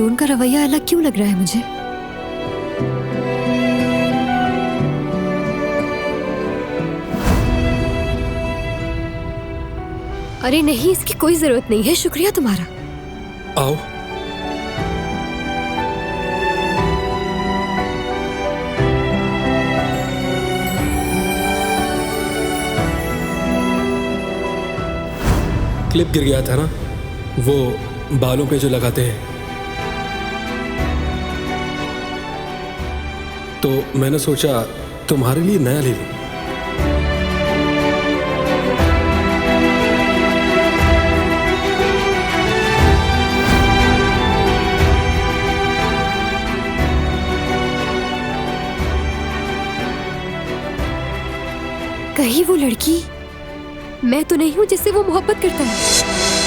अरुण का रवैया अलग क्यों लग रहा है मुझे? अरे नहीं, इसकी कोई जरूरत नहीं है, शुक्रिया तुम्हारा। आओ। क्लिप गिर गया था ना, वो बालों पे जो लगाते हैं, तो मैंने सोचा तुम्हारे लिए नया ले लूं। कहीं वो लड़की मैं तो नहीं हूं जिससे वो मोहब्बत करता है।